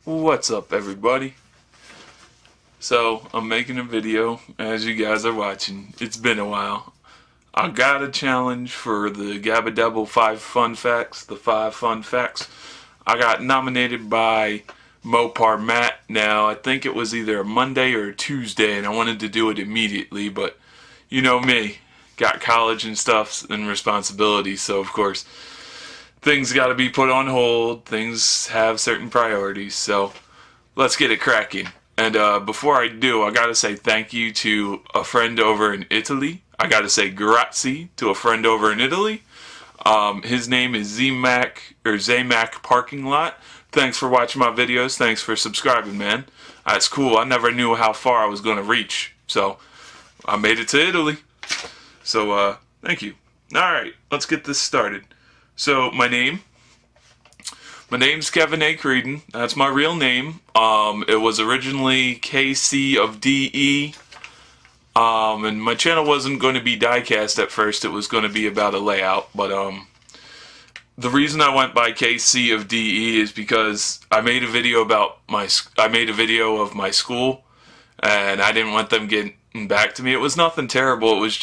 What's up, everybody? So, I'm making a video as you guys are watching. It's been a while. I got a challenge for the Gaba 5 Fun Facts, the 5 Fun Facts. I got nominated by Mopar Matt. Now, I think it was either a Monday or a Tuesday, and I wanted to do it immediately, but you know me. Got college and stuff and responsibilities, so of course things got to be put on hold. Things have certain priorities, so let's get it cracking. And before I do, I got to say thank you to a friend over in Italy. I got to say grazie to a friend over in Italy. His name is Zmac Parking Lot. Thanks for watching my videos. Thanks for subscribing, man. That's cool. I never knew how far I was going to reach, so I made it to Italy. So, thank you. Alright, let's get this started. So, my name's Kevin A. Creedon. That's my real name. It was originally KC of DE. And my channel wasn't going to be diecast at first. It was going to be about a layout. But, the reason I went by KC of DE is because I made a video of my school. And I didn't want them getting back to me. It was nothing terrible. It was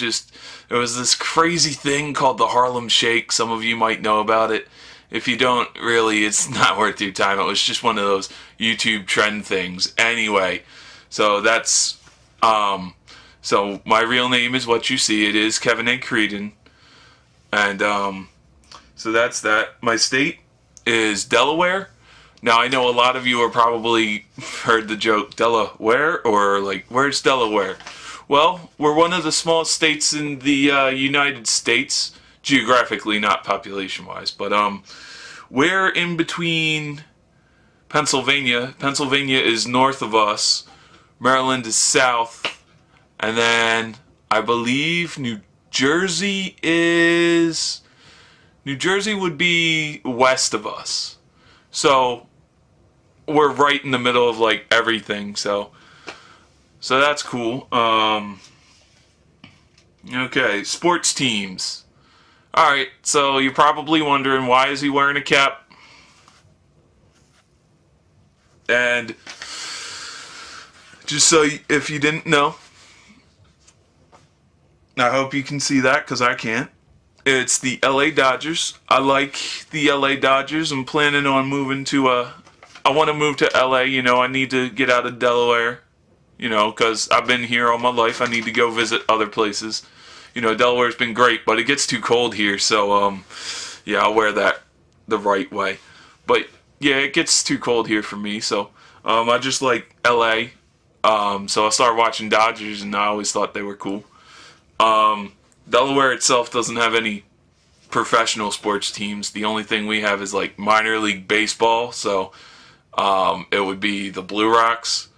this crazy thing called the Harlem Shake. Some of you might know about it. If you don't, really, it's not worth your time. It was just one of those YouTube trend things. Anyway, so that's so my real name is what you see. It is Kevin A. Creedon. And so that's that. My state is Delaware. Now, I know a lot of you are probably heard the joke, Delaware, or like, where's Delaware? Well, we're one of the smallest states in the United States, geographically, not population-wise, but we're in between Pennsylvania. Pennsylvania is north of us, Maryland is south, and then I believe New Jersey would be west of us. So we're right in the middle of like everything, so that's cool. Okay, sports teams. Alright, so you're probably wondering, why is he wearing a cap? And just so if you didn't know, I hope you can see that, because I can't. It's the LA Dodgers. I like the LA Dodgers. I'm planning on moving to I want to move to LA, you know. I need to get out of Delaware, you know, because I've been here all my life. I need to go visit other places. You know, Delaware's been great, but it gets too cold here, so yeah, I'll wear that the right way. But yeah, it gets too cold here for me, so I just like LA. So I started watching Dodgers, and I always thought they were cool. Delaware itself doesn't have any professional sports teams. The only thing we have is like minor league baseball, so it would be the Blue Rocks.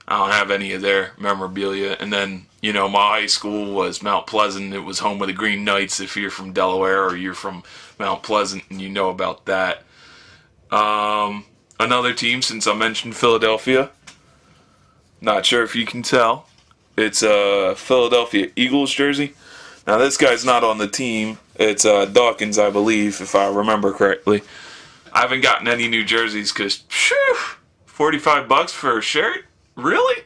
I don't have any of their memorabilia. And then, you know, my high school was Mount Pleasant. It was home of the Green Knights, if you're from Delaware or you're from Mount Pleasant and you know about that. Another team, since I mentioned Philadelphia, not sure if you can tell, it's a Philadelphia Eagles jersey. Now, this guy's not on the team. It's Dawkins, I believe, if I remember correctly. I haven't gotten any new jerseys because, $45 for a shirt? Really?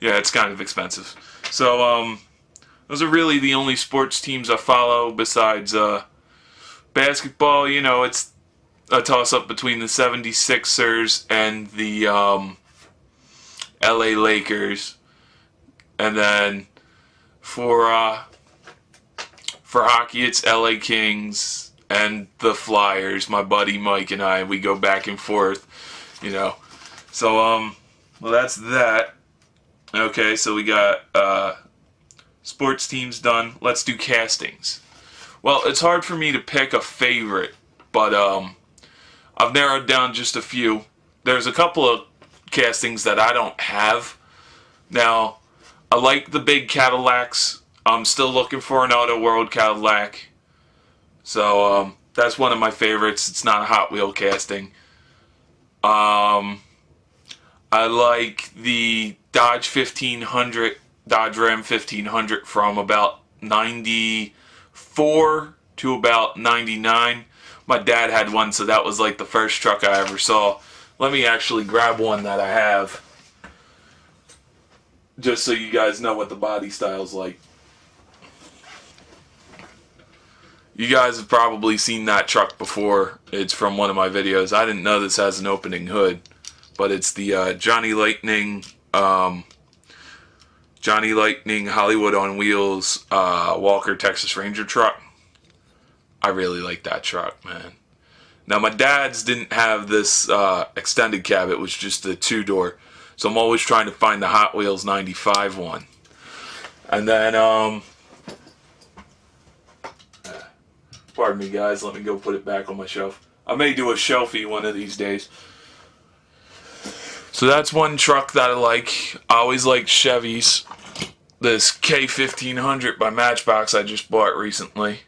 Yeah, it's kind of expensive. So, those are really the only sports teams I follow besides basketball. You know, it's a toss-up between the 76ers and the LA Lakers. And then for hockey, it's LA Kings and the Flyers. My buddy Mike and I, we go back and forth, you know. So, well, that's that. Okay, so we got sports teams done. Let's do castings. Well, it's hard for me to pick a favorite, but I've narrowed down just a few. There's a couple of castings that I don't have. Now, I like the big Cadillacs. I'm still looking for an Auto World Cadillac. So, that's one of my favorites. It's not a Hot Wheel casting. I like the Dodge Ram 1500 from about 94 to about 99. My dad had one, so that was like the first truck I ever saw. Let me actually grab one that I have, just so you guys know what the body style's like. You guys have probably seen that truck before. It's from one of my videos. I didn't know this has an opening hood, but it's the Johnny Lightning Hollywood on Wheels Walker Texas Ranger truck. I really like that truck, man. Now, my dad's didn't have this extended cab. It was just a two-door. So I'm always trying to find the Hot Wheels 95 one. And then, pardon me, guys. Let me go put it back on my shelf. I may do a shelfie one of these days. So that's one truck that I like. I always like Chevys. This K1500 by Matchbox I just bought recently.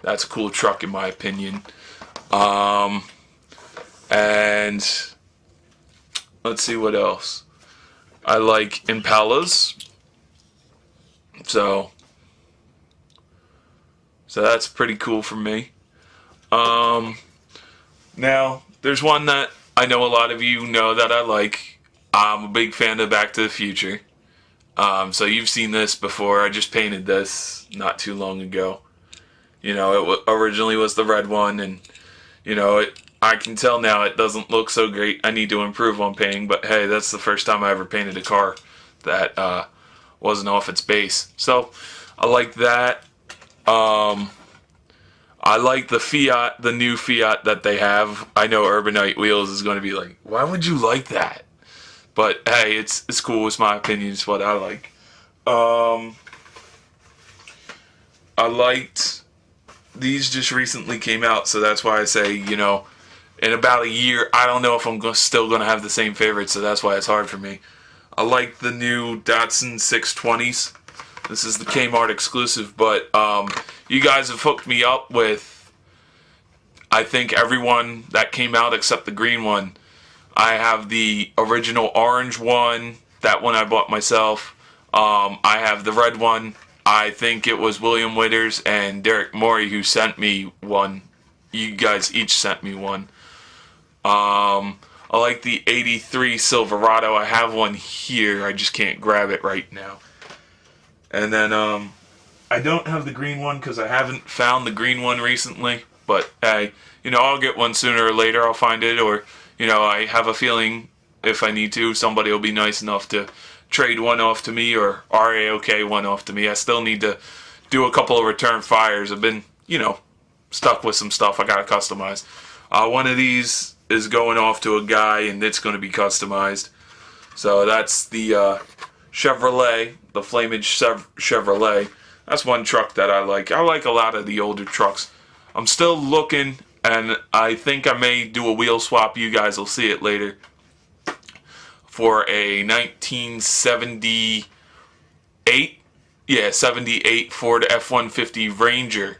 That's a cool truck in my opinion. And let's see what else. I like Impalas. So that's pretty cool for me. Now, there's one that I know a lot of you know that I like. I'm a big fan of Back to the Future. So you've seen this before. I just painted this not too long ago. You know, it originally was the red one, and you know, I can tell now it doesn't look so great. I need to improve on painting, but hey, that's the first time I ever painted a car that wasn't off its base. So I like that. I like the Fiat, the new Fiat that they have. I know Urbanite Wheels is going to be like, why would you like that? But hey, it's cool. It's my opinion. It's what I like. I liked, these just recently came out, so that's why I say, you know, in about a year, I don't know if I'm still going to have the same favorites, so that's why it's hard for me. I like the new Datsun 620s. This is the Kmart exclusive, but you guys have hooked me up with, I think, everyone that came out except the green one. I have the original orange one, that one I bought myself. I have the red one. I think it was William Witters and Derek Morey who sent me one. You guys each sent me one. I like the 83 Silverado. I have one here. I just can't grab it right now. And then I don't have the green one because I haven't found the green one recently. But hey, you know, I'll get one sooner or later. I'll find it, or you know, I have a feeling if I need to, somebody will be nice enough to trade one off to me, or RAOK one off to me. I still need to do a couple of return fires. I've been, you know, stuck with some stuff I gotta customize. One of these is going off to a guy, and it's going to be customized. So that's the Chevrolet, the Flamage Chevrolet. That's one truck that I like. I like a lot of the older trucks. I'm still looking, and I think I may do a wheel swap. You guys will see it later. For a 1978, 78 Ford F-150 Ranger.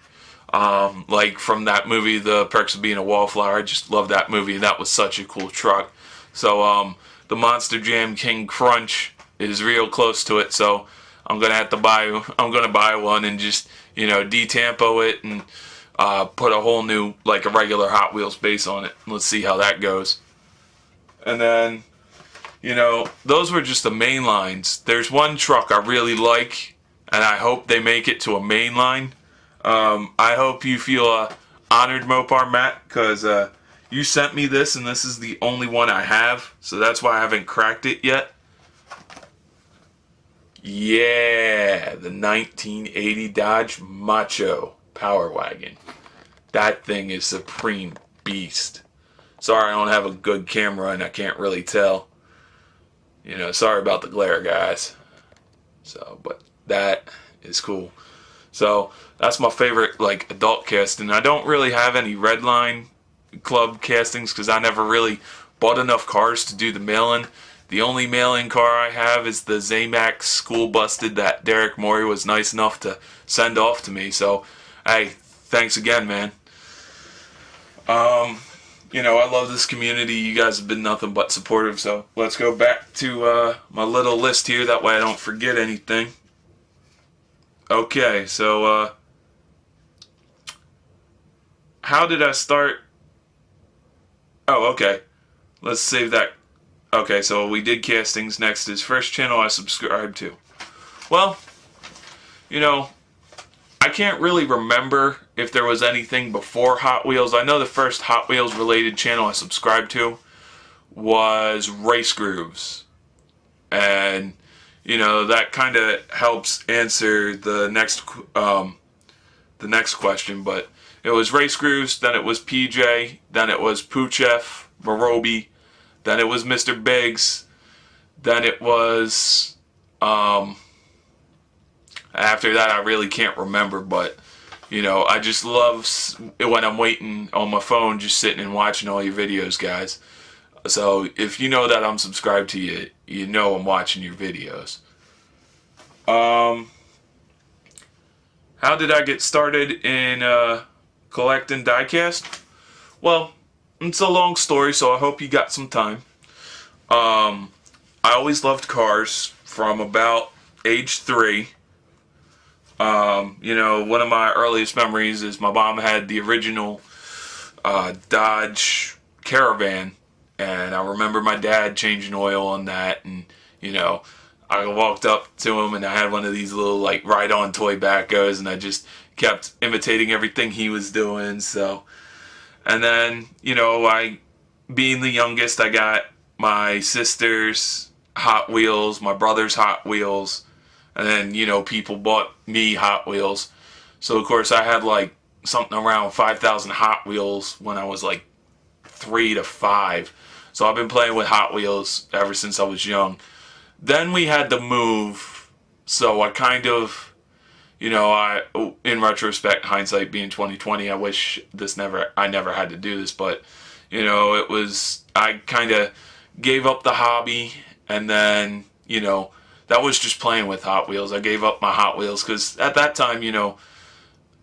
Like from that movie, The Perks of Being a Wallflower. I just love that movie. That was such a cool truck. So the Monster Jam King Crunch is real close to it. So I'm gonna buy one and just, you know, de-tampo it and put a whole new, like a regular Hot Wheels base on it. Let's see how that goes. And then, you know, those were just the main lines. There's one truck I really like, and I hope they make it to a main line. I hope you feel honored, Mopar Matt, because you sent me this, and this is the only one I have, so that's why I haven't cracked it yet. Yeah, the 1980 Dodge Macho Power Wagon. That thing is supreme beast. Sorry I don't have a good camera and I can't really tell. You know, sorry about the glare, guys. So, but that is cool. So, that's my favorite, like, adult casting. I don't really have any Redline Club castings because I never really bought enough cars to do the mail-in. The only mail-in car I have is the Zamax School Busted that Derek Morey was nice enough to send off to me. So, hey, thanks again, man. You know, I love this community. You guys have been nothing but supportive. So, let's go back to my little list here. That way I don't forget anything. Okay, so, how did I start? Oh, okay. let's save that. Okay, so we did castings. Next is first channel I subscribed to. Well, you know, I can't really remember if there was anything before Hot Wheels. I know the first Hot Wheels related channel I subscribed to was Race Grooves. And, you know, that kind of helps answer the next question. But it was Race Grooves, then it was PJ, then it was Poochef, Morobi, then it was Mr. Biggs, then it was, after that I really can't remember, but, you know, I just love when I'm waiting on my phone just sitting and watching all your videos, guys. So if you know that I'm subscribed to you, you know I'm watching your videos. How did I get started in collecting diecast? Well, it's a long story, so I hope you got some time. I always loved cars from about age 3. You know, one of my earliest memories is my mom had the original Dodge Caravan, and I remember my dad changing oil on that, and, you know, I walked up to him and I had one of these little like ride-on toy backhoes, and I just kept imitating everything he was doing. So, and then, you know, being the youngest, I got my sister's Hot Wheels, my brother's Hot Wheels, and then, you know, people bought me Hot Wheels. So of course I had like something around 5,000 Hot Wheels when I was like 3 to 5. So I've been playing with Hot Wheels ever since I was young. Then we had to move, so I kind of, you know, in retrospect, hindsight being 2020, I wish I never had to do this, but, you know, I kind of gave up the hobby, and then, you know, that was just playing with Hot Wheels. I gave up my Hot Wheels, because at that time, you know,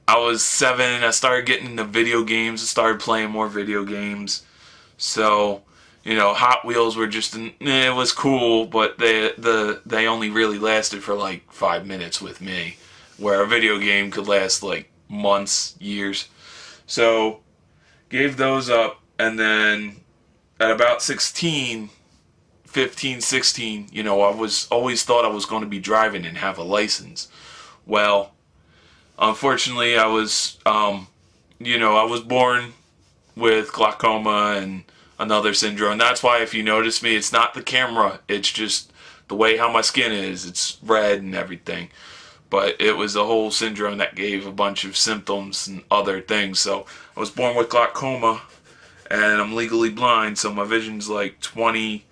I was 7, I started getting into video games, I started playing more video games, so, you know, Hot Wheels were just, it was cool, but they only really lasted for like 5 minutes with me, where a video game could last like months, years. So, gave those up, and then at about 15, 16, you know, I always thought I was going to be driving and have a license. Well, unfortunately, I was, you know, I was born with glaucoma and another syndrome. That's why if you notice me, it's not the camera, it's just the way how my skin is. It's red and everything. But it was a whole syndrome that gave a bunch of symptoms and other things. So I was born with glaucoma, and I'm legally blind, so my vision's like 20,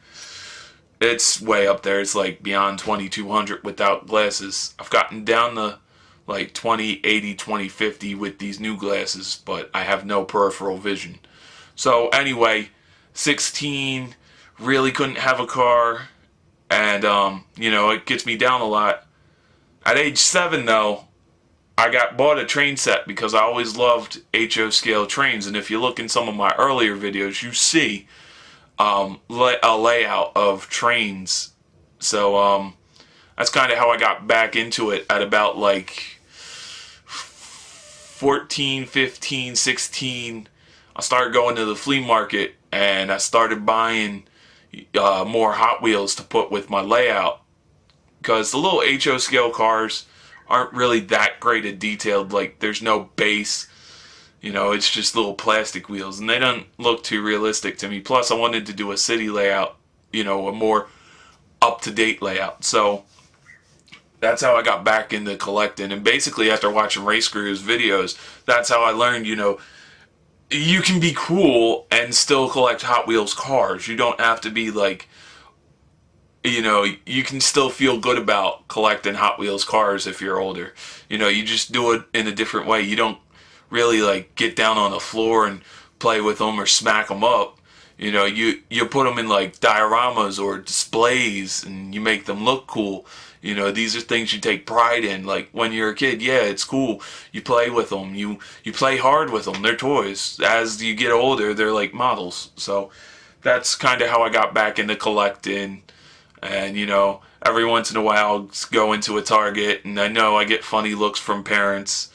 it's way up there. It's like beyond 2200 without glasses. I've gotten down to like 20/80, 20/50 with these new glasses, but I have no peripheral vision. So anyway, 16, really couldn't have a car, and you know, it gets me down a lot. At age 7 though, I bought a train set because I always loved HO scale trains, and if you look in some of my earlier videos, you see a layout of trains. So that's kind of how I got back into it at about like 14, 15, 16. I started going to the flea market, and I started buying more Hot Wheels to put with my layout, because the little HO scale cars aren't really that great at detailed. Like, there's no base, you know, it's just little plastic wheels, and they don't look too realistic to me. Plus I wanted to do a city layout, you know, a more up-to-date layout. So that's how I got back into collecting, and basically after watching Race Grooves videos, that's how I learned, you know, you can be cool and still collect Hot Wheels cars. You don't have to be like, you know, you can still feel good about collecting Hot Wheels cars if you're older. You know, you just do it in a different way. You don't really like get down on the floor and play with them or smack them up. You know, you put them in like dioramas or displays, and you make them look cool. You know, these are things you take pride in. Like, when you're a kid, yeah, it's cool. You play with them. You play hard with them. They're toys. As you get older, they're like models. So that's kind of how I got back into collecting. And, you know, every once in a while I'll go into a Target, and I know I get funny looks from parents.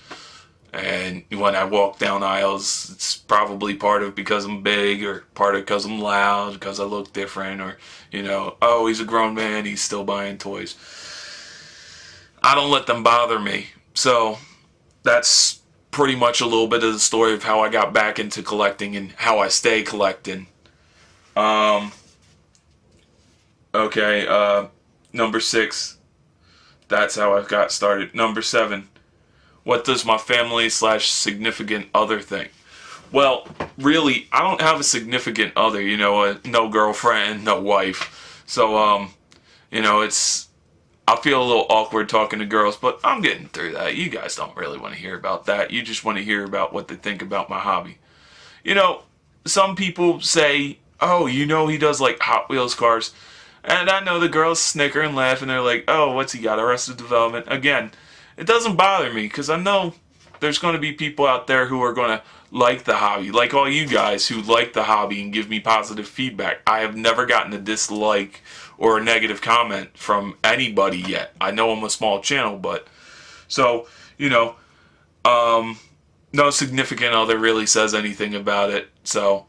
And when I walk down aisles, it's probably part of because I'm big, or part of because I'm loud, because I look different, or, oh, he's a grown man, he's still buying toys. I don't let them bother me. So that's pretty much a little bit of the story of how I got back into collecting and how I stay collecting. Okay, number 6, that's how I got started. Number 7, what does my family / significant other think? Well, really, I don't have a significant other, no girlfriend, no wife. So, I feel a little awkward talking to girls, but I'm getting through that. You guys don't really want to hear about that. You just want to hear about what they think about my hobby. Some people say, oh, he does like Hot Wheels cars. And I know the girls snicker and laugh, and they're like, oh, what's he got, Arrested Development? Again, it doesn't bother me, because I know there's going to be people out there who are going to like the hobby, like all you guys who like the hobby and give me positive feedback. I have never gotten a dislike or a negative comment from anybody yet. I know I'm a small channel, but so, no significant other really says anything about it. So,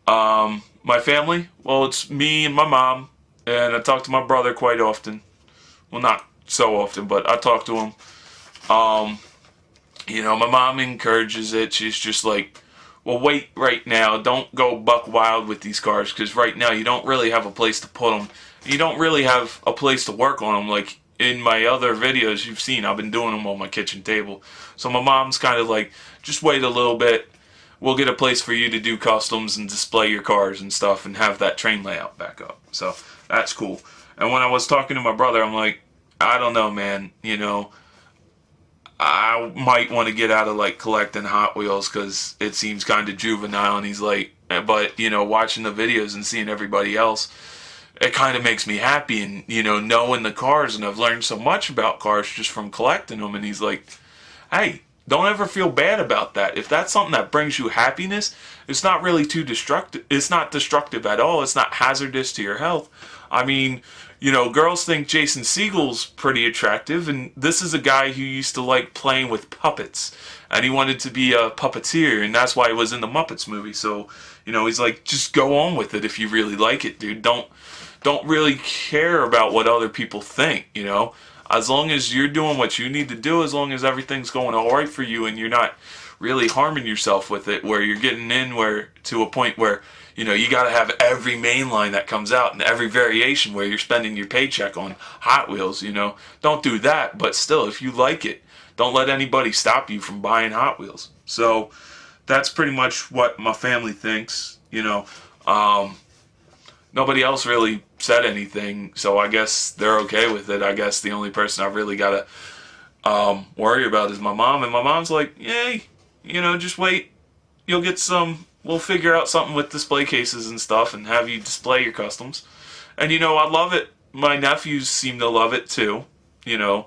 my family, well, it's me and my mom, and I talk to my brother quite often. Well, not so often, but I talk to him. My mom encourages it. She's just like, well, wait right now. Don't go buck wild with these cars, because right now you don't really have a place to put them. You don't really have a place to work on them. Like in my other videos you've seen, I've been doing them on my kitchen table. So my mom's kind of like, just wait a little bit. We'll get a place for you to do customs and display your cars and stuff and have that train layout back up. So that's cool. And when I was talking to my brother, I'm like, I don't know, man. I might want to get out of like collecting Hot Wheels because it seems kind of juvenile. And he's like, but watching the videos and seeing everybody else, it kind of makes me happy. And knowing the cars, and I've learned so much about cars just from collecting them. And he's like, hey, don't ever feel bad about that. If that's something that brings you happiness, it's not really too destructive. It's not destructive at all. It's not hazardous to your health. I mean, girls think Jason Segel's pretty attractive, and this is a guy who used to like playing with puppets, and he wanted to be a puppeteer, and that's why he was in the Muppets movie. So, he's like, just go on with it if you really like it, dude. Don't really care about what other people think, As long as you're doing what you need to do, as long as everything's going all right for you, and you're not really harming yourself with it, where you're getting in to a point where you got to have every main line that comes out and every variation where you're spending your paycheck on Hot Wheels, Don't do that, but still, if you like it, don't let anybody stop you from buying Hot Wheels. So that's pretty much what my family thinks, Nobody else really said anything, so I guess they're okay with it. I guess the only person I've really got to worry about is my mom, and my mom's like, yay, just wait. You'll get some... We'll figure out something with display cases and stuff and have you display your customs. And, I love it. My nephews seem to love it, too. The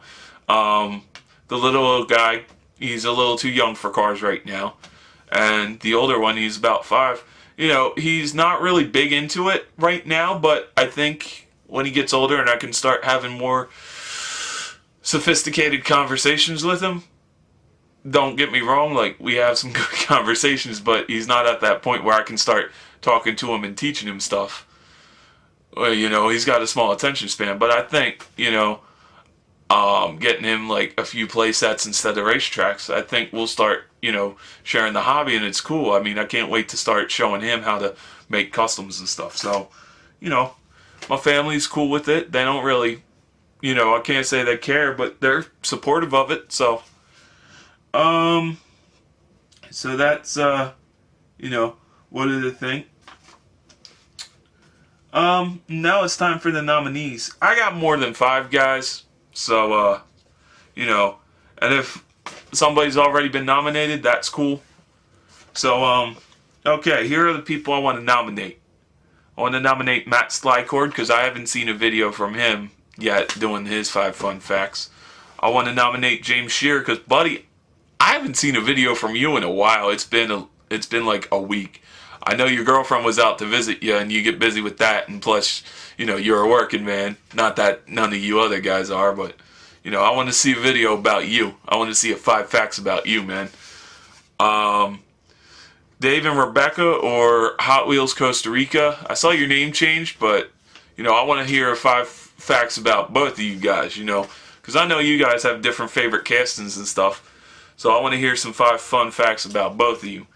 little guy, he's a little too young for cars right now. And the older one, he's about 5. He's not really big into it right now, but I think when he gets older and I can start having more sophisticated conversations with him, don't get me wrong, like, we have some good conversations, but he's not at that point where I can start talking to him and teaching him stuff. Well, he's got a small attention span, but I think, getting him, like, a few play sets instead of racetracks, I think we'll start, sharing the hobby, and it's cool. I mean, I can't wait to start showing him how to make customs and stuff. So, my family's cool with it. They don't really, I can't say they care, but they're supportive of it, so... So that's, what do they think? Now it's time for the nominees. I got more than 5 guys, so, and if somebody's already been nominated, that's cool. So, okay, here are the people I want to nominate. I want to nominate Matt Slycord, because I haven't seen a video from him yet doing his 5 fun facts. I want to nominate James Shearer, because, buddy, I haven't seen a video from you in a while. It's been like a week. I know your girlfriend was out to visit you, and you get busy with that, and plus, you're a working man. Not that none of you other guys are, but, I want to see a video about you. I want to see a 5 facts about you, man. Dave and Rebecca or Hot Wheels Costa Rica. I saw your name change, but I want to hear 5 facts about both of you guys. Because I know you guys have different favorite castings and stuff. So I want to hear some 5 fun facts about both of you.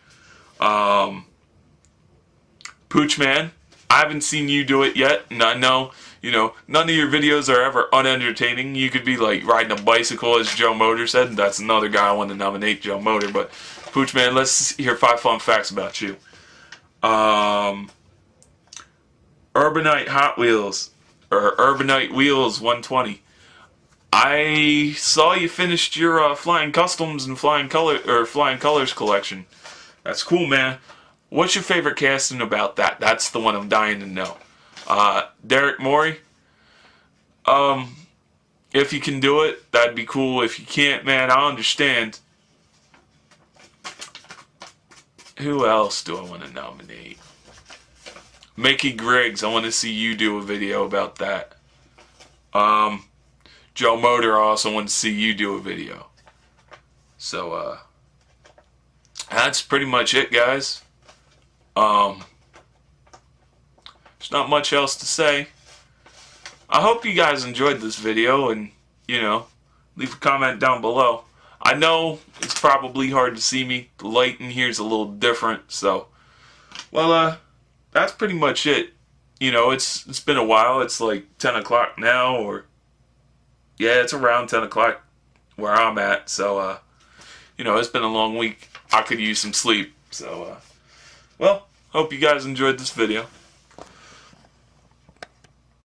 Pooch Man, I haven't seen you do it yet, and I know, none of your videos are ever unentertaining. You could be like riding a bicycle, as Joe Motor said, and that's another guy I want to nominate, Joe Motor. But Pooch Man, let's hear 5 fun facts about you. Urbanite Hot Wheels, or Urbanite Wheels 120. I saw you finished your Flying Customs and Flying Colors collection. That's cool, man. What's your favorite casting about that? That's the one I'm dying to know. Derek Morey. If you can do it, that'd be cool. If you can't, man, I understand. Who else do I want to nominate? Mickey Griggs. I want to see you do a video about that. Joe Motor, I also want to see you do a video. So, that's pretty much it, guys. There's not much else to say. I hope you guys enjoyed this video, and, leave a comment down below. I know it's probably hard to see me. The light in here is a little different, so, well, that's pretty much it. It's been a while. It's like 10 o'clock now, or, yeah, it's around 10 o'clock where I'm at, so, it's been a long week. I could use some sleep, so, well, hope you guys enjoyed this video.